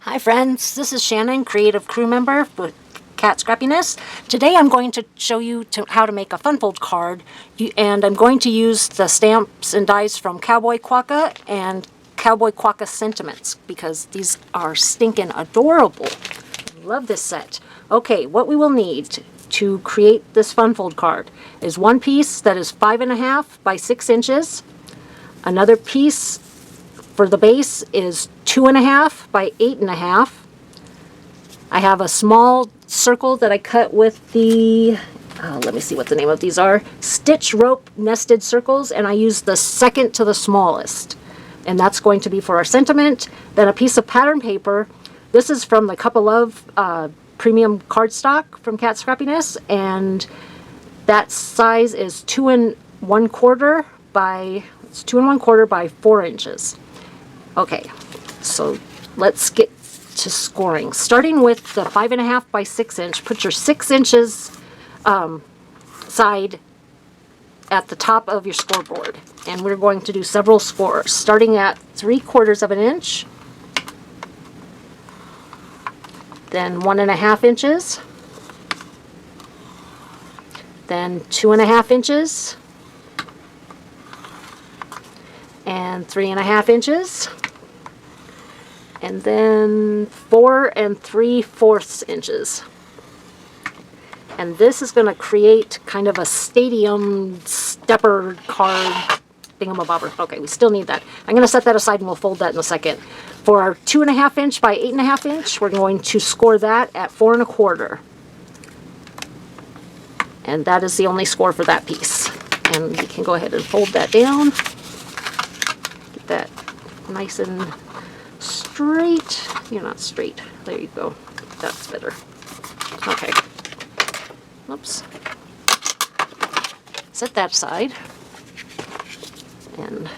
Hi friends, this is Shannon, creative crew member with Scrappiness. Today I'm going to show you how to make a fun fold card, and I'm going to use the stamps and dies from Cowboy Quokka and Cowboy Quokka Sentiments because these are stinking adorable. Love this set. Okay, what we will need to create this fun fold card is one piece that is 5.5 by 6 inches, another piece for the base is 2.5 by 8.5. I have a small circle that I cut with the, let me see what the name of these are, stitch rope nested circles, and I use the second to the smallest. And that's going to be for our sentiment. Then a piece of pattern paper. This is from the Cup of Love premium cardstock from Scrappiness, and that size is 2 1/4 by 4 inches. Okay, so let's get to scoring. Starting with the 5.5 by 6 inch, put your 6 inches side at the top of your scoreboard. And we're going to do several scores, starting at 3/4 of an inch, then 1.5 inches, then 2.5 inches, and 3.5 inches, and then 4 3/4 inches. And this is going to create kind of a stadium stepper card thingamabobber. Okay, we still need that. I'm going to set that aside and we'll fold that in a second. For our 2.5 inch by 8.5 inch, we're going to score that at 4 1/4. And that is the only score for that piece. And we can go ahead and fold that down. Get that nice and straight. You're not straight. There you go. That's better. Okay. Oops. Set that aside and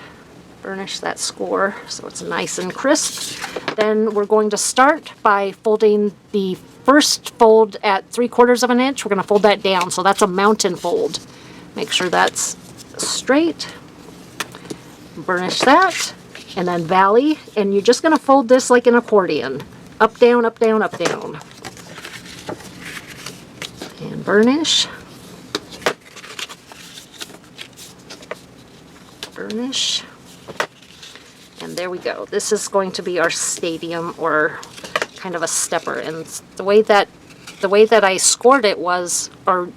burnish that score so it's nice and crisp. Then we're going to start by folding the first fold at 3/4 of an inch. We're going to fold that down, so that's a mountain fold. Make sure that's straight. Burnish that. And then valley, and you're just going to fold this like an accordion. Up, down, up, down, up, down. And burnish. Burnish. And there we go. This is going to be our stadium, or kind of a stepper. And the way that I scored it was, or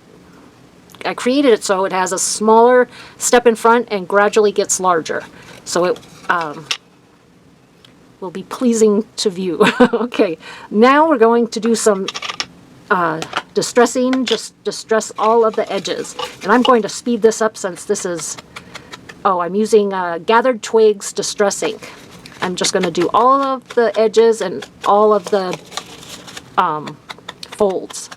I created it so it has a smaller step in front and gradually gets larger. So it will be pleasing to view. Okay, now we're going to do some distressing, just distress all of the edges. And I'm going to speed this up since this is, I'm using Gathered Twigs Distress Ink. I'm just going to do all of the edges and all of the folds.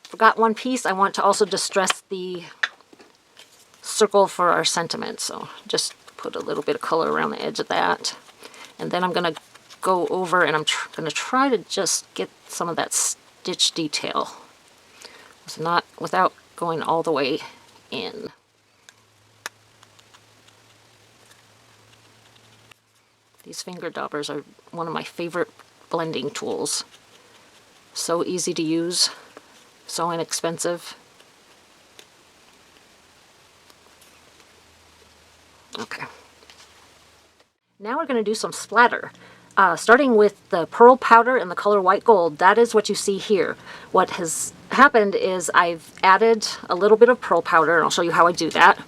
Forgot one piece. I want to also distress the circle for our sentiment, so just put a little bit of color around the edge of that. And then I'm going to go over and I'm going to try to just get some of that stitch detail. It's not without going all the way in. These finger daubers are one of my favorite blending tools. So easy to use. So inexpensive. Okay. Now we're going to do some splatter. starting with the pearl powder in the color white gold. That is what you see here. What has happened is I've added a little bit of pearl powder, and I'll show you how I do that.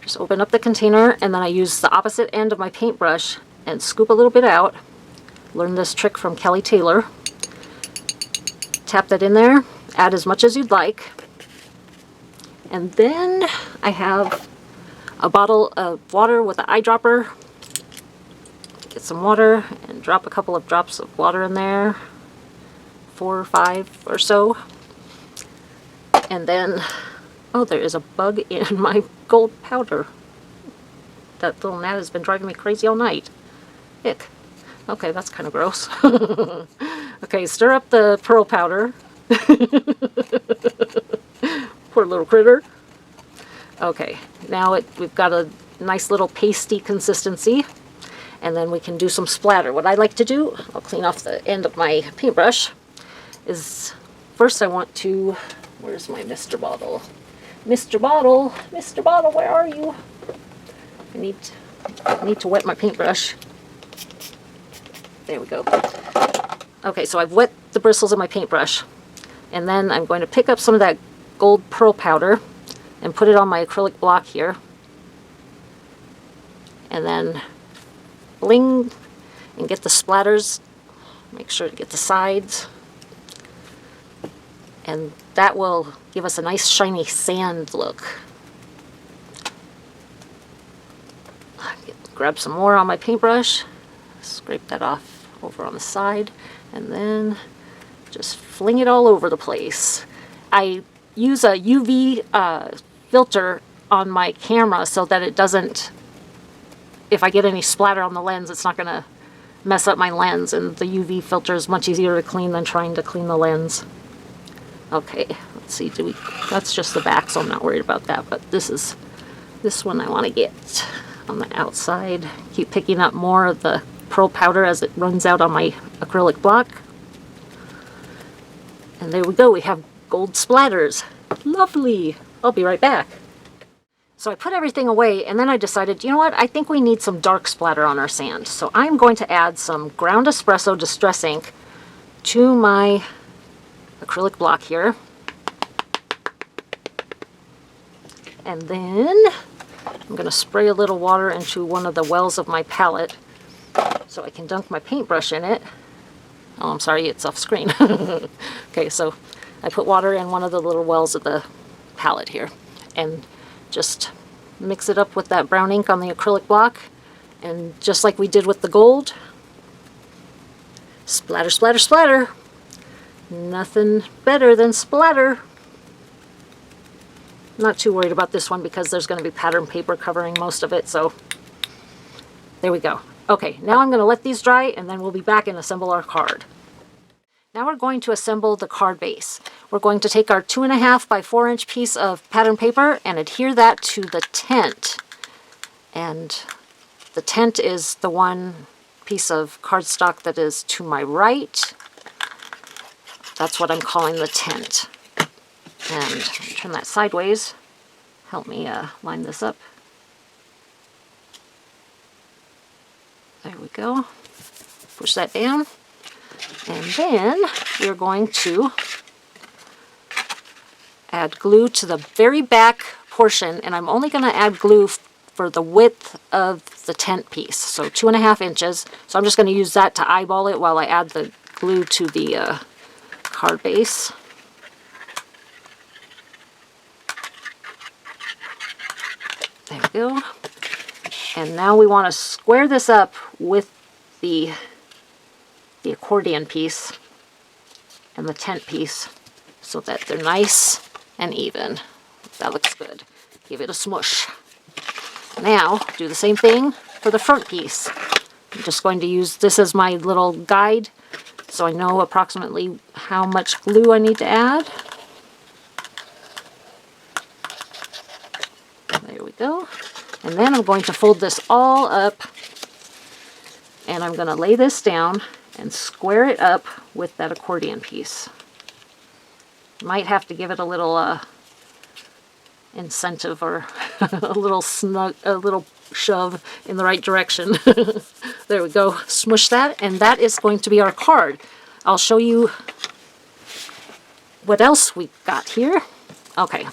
Just open up the container, and then I use the opposite end of my paintbrush and scoop a little bit out. Learned this trick from Kelly Taylor. Tap that in there, add as much as you'd like. And then I have a bottle of water with an eyedropper. Get some water and drop a couple of drops of water in there, 4 or 5 or so. And then, oh, there is a bug in my gold powder. That little gnat has been driving me crazy all night. Ick. Okay, that's kind of gross. Okay, stir up the pearl powder. Poor little critter. Okay, now we've got a nice little pasty consistency, and then we can do some splatter. What I like to do, I'll clean off the end of my paintbrush, is first I want to, where's my Mr. Bottle? Mr. Bottle, Mr. Bottle, where are you? I need to wet my paintbrush. There we go. Okay, so I've wet the bristles of my paintbrush, and then I'm going to pick up some of that gold pearl powder and put it on my acrylic block here, and then bling, and get the splatters. Make sure to get the sides, and that will give us a nice shiny sand look. Grab some more on my paintbrush, scrape that off over on the side, and then just fling it all over the place. I use a UV filter on my camera so that it doesn't, if I get any splatter on the lens, it's not going to mess up my lens, and the UV filter is much easier to clean than trying to clean the lens. Okay, let's see, that's just the back, so I'm not worried about that, but this one I want to get on the outside. Keep picking up more of the pearl powder as it runs out on my acrylic block. And there we go, we have gold splatters. Lovely! I'll be right back. So I put everything away, and then I decided, you know what, I think we need some dark splatter on our sand. So I'm going to add some ground espresso distress ink to my acrylic block here. And then I'm going to spray a little water into one of the wells of my palette so I can dunk my paintbrush in it. Oh, I'm sorry, it's off screen. Okay, so I put water in one of the little wells of the palette here, and just mix it up with that brown ink on the acrylic block, and just like we did with the gold, splatter, splatter, splatter. Nothing better than splatter. Not too worried about this one because there's going to be pattern paper covering most of it, so there we go. Okay, now I'm going to let these dry, and then we'll be back and assemble our card. Now we're going to assemble the card base. We're going to take our 2.5 by 4 inch piece of pattern paper and adhere that to the tent. And the tent is the one piece of cardstock that is to my right. That's what I'm calling the tent. And turn that sideways. Help me line this up. There we go. Push that down. And then we're going to add glue to the very back portion, and I'm only going to add glue for the width of the tent piece, so 2.5 inches. So I'm just going to use that to eyeball it while I add the glue to the card base. There we go. And now we want to square this up with the accordion piece and the tent piece so that they're nice and even. That looks good. Give it a smush. Now, do the same thing for the front piece. I'm just going to use this as my little guide so I know approximately how much glue I need to add. There we go. And then I'm going to fold this all up, and I'm going to lay this down and square it up with that accordion piece. Might have to give it a little incentive or a little snug, a little shove in the right direction. There we go. Smush that, and that is going to be our card. I'll show you what else we got here. Okay,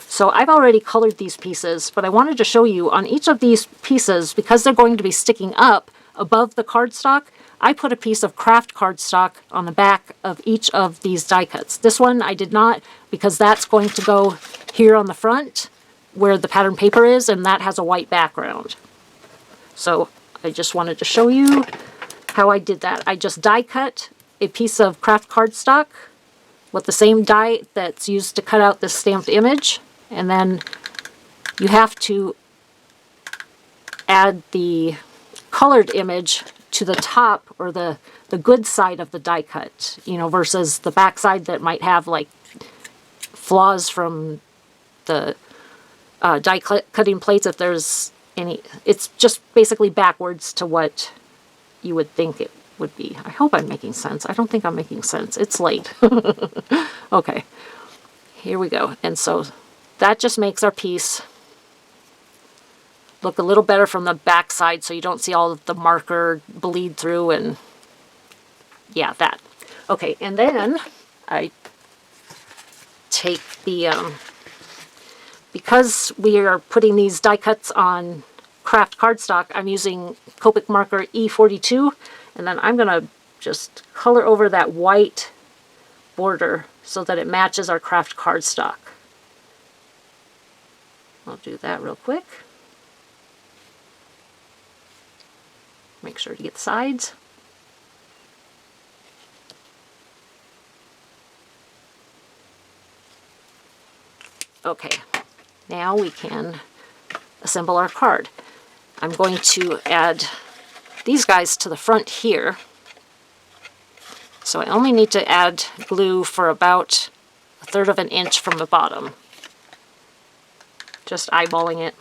so I've already colored these pieces, but I wanted to show you on each of these pieces, because they're going to be sticking up above the cardstock, I put a piece of craft cardstock on the back of each of these die cuts. This one I did not, because that's going to go here on the front where the pattern paper is, and that has a white background. So I just wanted to show you how I did that. I just die cut a piece of craft cardstock with the same die that's used to cut out this stamped image, and then you have to add the colored image to the top, or the good side of the die cut, you know, versus the back side that might have like flaws from the die cutting plates, if there's any. It's just basically backwards to what you would think it would be. I hope I'm making sense. I don't think I'm making sense. It's late. Okay, here we go. And so that just makes our piece look a little better from the back side, so you don't see all of the marker bleed through, and yeah, that. Okay, and then I take the, because we are putting these die cuts on craft cardstock, I'm using Copic marker E42, and then I'm going to just color over that white border so that it matches our craft cardstock. I'll do that real quick. Make sure to get the sides. Okay, now we can assemble our card. I'm going to add these guys to the front here. So I only need to add glue for about 1/3 of an inch from the bottom. Just eyeballing it.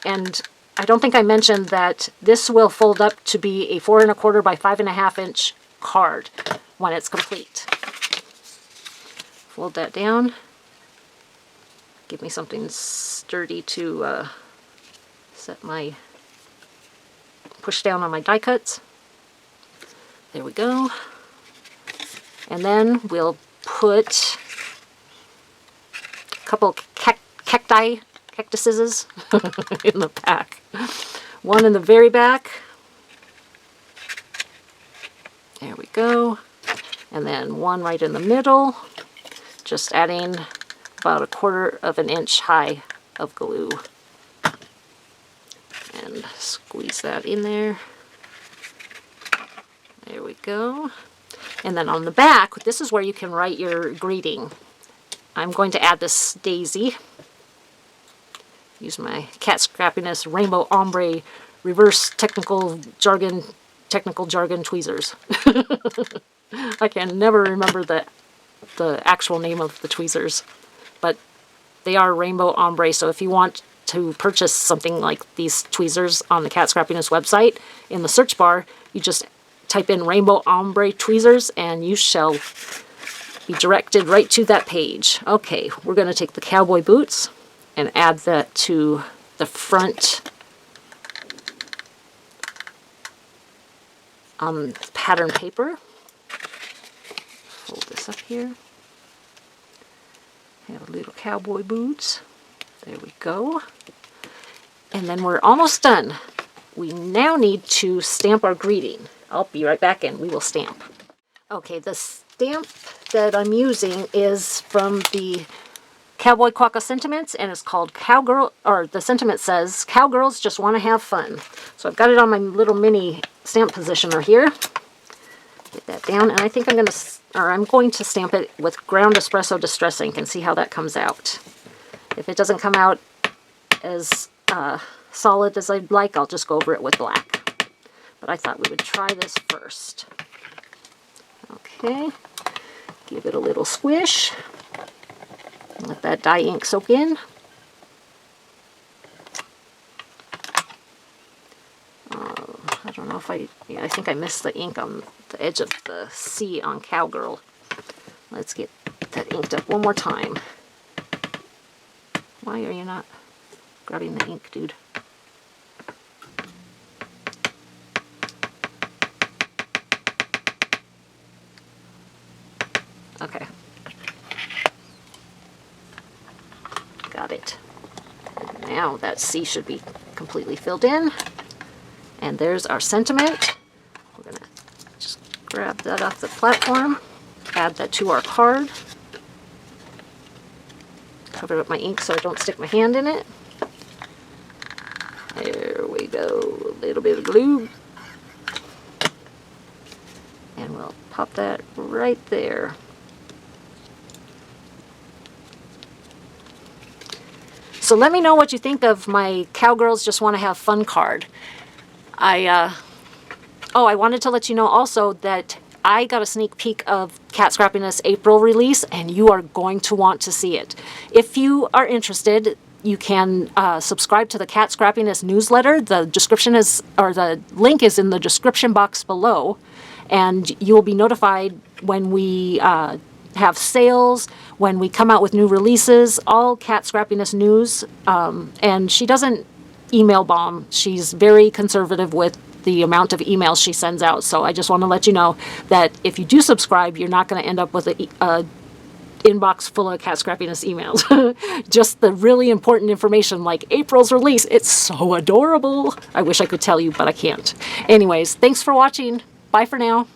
And I don't think I mentioned that this will fold up to be a 4 1/4 by 5 1/2 inch card when it's complete. Fold that down. Give me something sturdy to set my, push down on my die cuts. There we go. And then we'll put a couple cactuses in the back. One in the very back. There we go. And then one right in the middle. Just adding about 1/4 of an inch high of glue. And squeeze that in there. There we go. And then on the back, this is where you can write your greeting. I'm going to add this daisy. Use my Katscrappiness Rainbow Ombre Reverse Technical Jargon tweezers. I can never remember the actual name of the tweezers, but they are Rainbow Ombre, so if you want to purchase something like these tweezers on the Katscrappiness website, in the search bar, you just type in Rainbow Ombre tweezers and you shall be directed right to that page. Okay, we're going to take the cowboy boots and add that to the front pattern paper. Fold this up here. Have little cowboy boots. There we go. And then we're almost done. We now need to stamp our greeting. I'll be right back and we will stamp. Okay, the stamp that I'm using is from the Cowboy Quokkas sentiments, and it's called Cowgirl, or the sentiment says, "Cowgirls just want to have fun." So I've got it on my little mini stamp positioner here. Get that down, and I think I'm going to stamp it with ground espresso distress ink and see how that comes out. If it doesn't come out as solid as I'd like, I'll just go over it with black. But I thought we would try this first. Okay, give it a little squish. Let that dye ink soak in. I don't know if I think I missed the ink on the edge of the C on Cowgirl. Let's get that inked up one more time. Why are you not grabbing the ink, dude. Okay. Got it. Now that C should be completely filled in. And there's our sentiment. We're going to just grab that off the platform, add that to our card. Cover up my ink so I don't stick my hand in it. There we go. A little bit of glue. And we'll pop that right there. So let me know what you think of my Cowgirls Just Want to Have Fun card. I wanted to let you know also that I got a sneak peek of Catscrappiness April release, and you are going to want to see it. If you are interested, you can subscribe to the Catscrappiness newsletter. The description is, or the link is in the description box below, and you will be notified when we have sales, when we come out with new releases, all Catscrappiness news. And she doesn't email bomb. She's very conservative with the amount of emails she sends out. So I just want to let you know that if you do subscribe, you're not going to end up with a inbox full of Catscrappiness emails. Just the really important information like April's release. It's so adorable. I wish I could tell you, but I can't. Anyways, thanks for watching. Bye for now.